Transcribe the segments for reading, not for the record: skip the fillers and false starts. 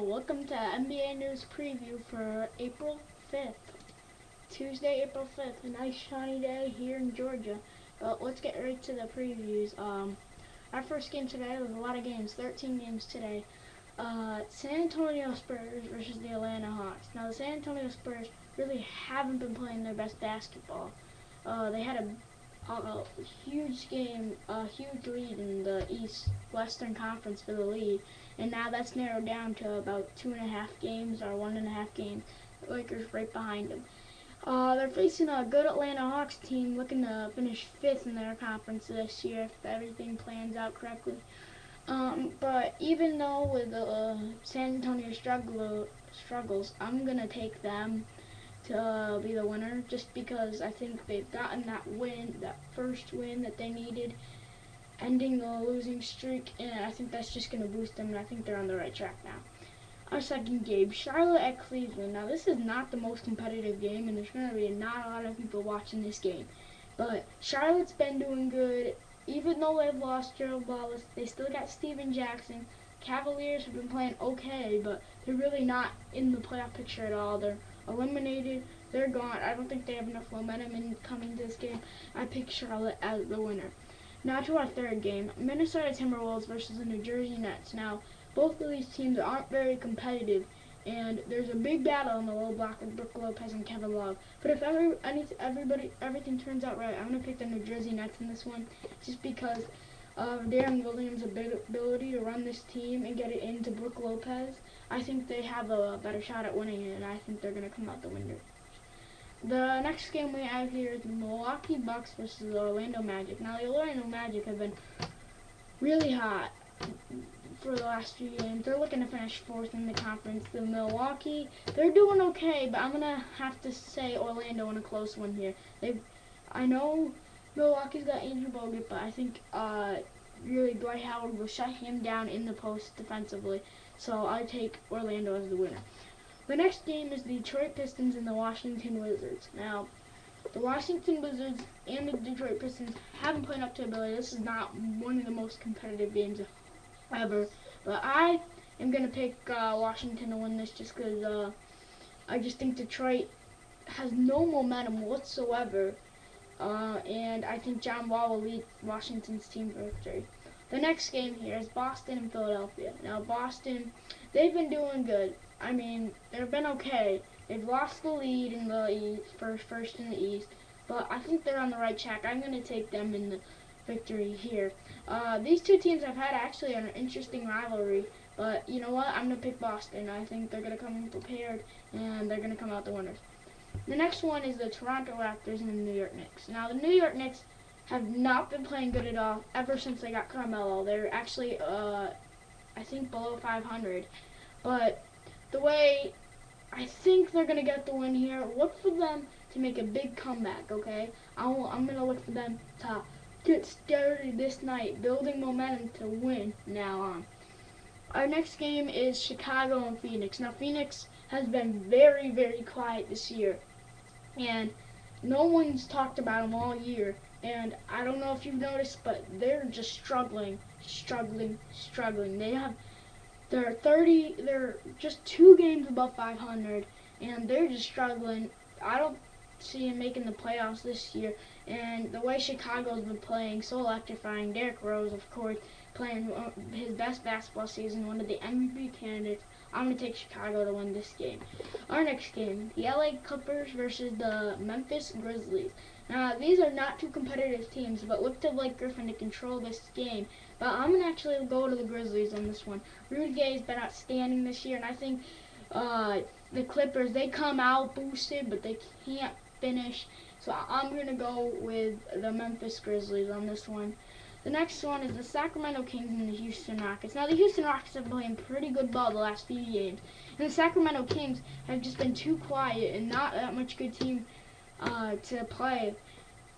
Welcome to NBA News Preview for April 5th, Tuesday, April 5th. A nice shiny day here in Georgia. Let's get right to the previews. Our first game today was a lot of games, 13 games today. San Antonio Spurs versus the Atlanta Hawks. Now, the San Antonio Spurs really haven't been playing their best basketball. They had a huge game, a huge lead in the East Western Conference for the league, and now that's narrowed down to about 2.5 games or 1.5 games. The Lakers right behind them. They're facing a good Atlanta Hawks team looking to finish 5th in their conference this year if everything plans out correctly. But even though with San Antonio struggles, I'm going to take them to be the winner just because I think they've gotten that win, that first win that they needed, ending the losing streak, and I think that's just going to boost them, and I think they're on the right track now. Our second game, Charlotte at Cleveland. Now, this is not the most competitive game, and there's going to be not a lot of people watching this game. But Charlotte's been doing good. Even though they've lost Gerald Wallace, they still got Steven Jackson. Cavaliers have been playing okay, but they're really not in the playoff picture at all. They're eliminated. They're gone. I don't think they have enough momentum in coming to this game. I pick Charlotte as the winner. Now to our third game, Minnesota Timberwolves versus the New Jersey Nets. Now, both of these teams aren't very competitive, and there's a big battle on the low block with Brook Lopez and Kevin Love. But if everything turns out right, I'm going to pick the New Jersey Nets in this one, just because of Darren Williams' ability to run this team and get it into Brook Lopez. I think they have a better shot at winning it, and I think they're going to come out the winner. The next game we have here is the Milwaukee Bucks versus the Orlando Magic. Now, the Orlando Magic have been really hot for the last few games. They're looking to finish 4th in the conference. The Milwaukee, they're doing okay, but I'm going to have to say Orlando in a close one here. I know Milwaukee's got Andrew Bogut, but I think really Dwight Howard will shut him down in the post defensively. So I take Orlando as the winner. The next game is the Detroit Pistons and the Washington Wizards. Now, the Washington Wizards and the Detroit Pistons haven't played up to ability. This is not one of the most competitive games ever, but I am going to pick Washington to win this just because I just think Detroit has no momentum whatsoever. And I think John Wall will lead Washington's team for victory. The next game here is Boston and Philadelphia. Now, Boston, they've been doing good. I mean, they've been okay. They've lost the lead in the East, first in the East, but I think they're on the right track. I'm going to take them in the victory here. These two teams have had actually an interesting rivalry, but you know what? I'm going to pick Boston. I think they're going to come prepared, and they're going to come out the winners. The next one is the Toronto Raptors and the New York Knicks. Now, the New York Knicks have not been playing good at all ever since they got Carmelo. They're actually, I think, below 500. But the way I think they're going to get the win here, look for them to make a big comeback, okay? I'm going to look for them to get started this night, building momentum to win now on. Our next game is Chicago and Phoenix. Now, Phoenix has been very, very quiet this year, and no one's talked about them all year. And I don't know if you've noticed, but they're just struggling. They're just 2 games above 500, and they're just struggling. I don't see them making the playoffs this year. And the way Chicago's been playing, so electrifying. Derrick Rose, of course, playing his best basketball season, one of the MVP candidates. I'm going to take Chicago to win this game. Our next game, the LA Clippers versus the Memphis Grizzlies. Now, these are not two competitive teams, but look to Blake Griffin to control this game. But I'm going to actually go to the Grizzlies on this one. Rudy Gay's been outstanding this year, and I think the Clippers, they come out boosted, but they can't finish. So I'm going to go with the Memphis Grizzlies on this one. The next one is the Sacramento Kings and the Houston Rockets. Now, the Houston Rockets have been playing pretty good ball the last few games. And the Sacramento Kings have just been too quiet and not that much good team to play.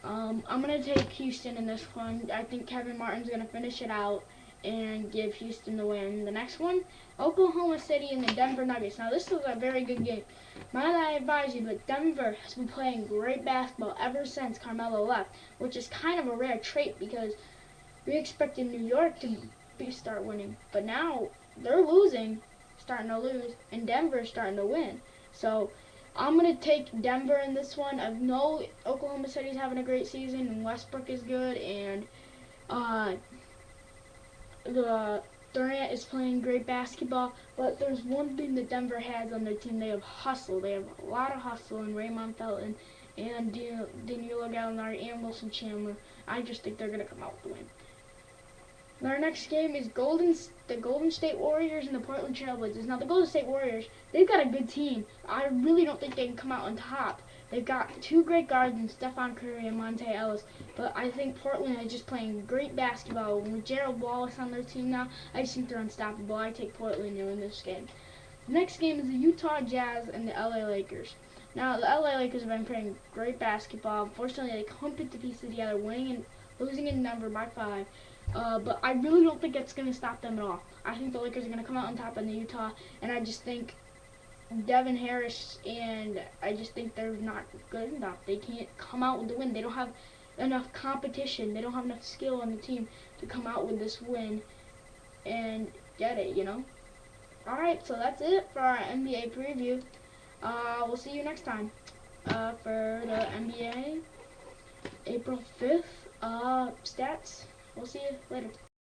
I'm going to take Houston in this one. I think Kevin Martin's going to finish it out and give Houston the win. The next one, Oklahoma City and the Denver Nuggets. Now, this was a very good game. Might I advise you that Denver has been playing great basketball ever since Carmelo left, which is kind of a rare trait because we expected New York to start winning, but now they're losing. starting to lose, and Denver's starting to win. So I'm going to take Denver in this one. I know Oklahoma City's having a great season, and Westbrook is good, and the Durant is playing great basketball. But there's one thing that Denver has on their team. They have hustle. They have a lot of hustle in Raymond Felton and Danilo Gallinari and Wilson Chandler. I just think they're going to come out with the win. Our next game is the Golden State Warriors and the Portland Trail Blazers. Now, the Golden State Warriors, they've got a good team. I really don't think they can come out on top. They've got two great guards in Stephon Curry and Monte Ellis. But I think Portland is just playing great basketball. With Gerald Wallace on their team now, I just think they're unstoppable. I take Portland to win this game. The next game is the Utah Jazz and the LA Lakers. Now, the LA Lakers have been playing great basketball. Unfortunately, they couldn't put the pieces together, winning and losing in Denver by 5. But I really don't think it's going to stop them at all. I think the Lakers are going to come out on top in the Utah, and I just think Devin Harris, and I just think they're not good enough. They can't come out with the win. They don't have enough competition. They don't have enough skill on the team to come out with this win and get it, you know? Alright, so that's it for our NBA preview. We'll see you next time for the NBA April 5th stats. We'll see you later.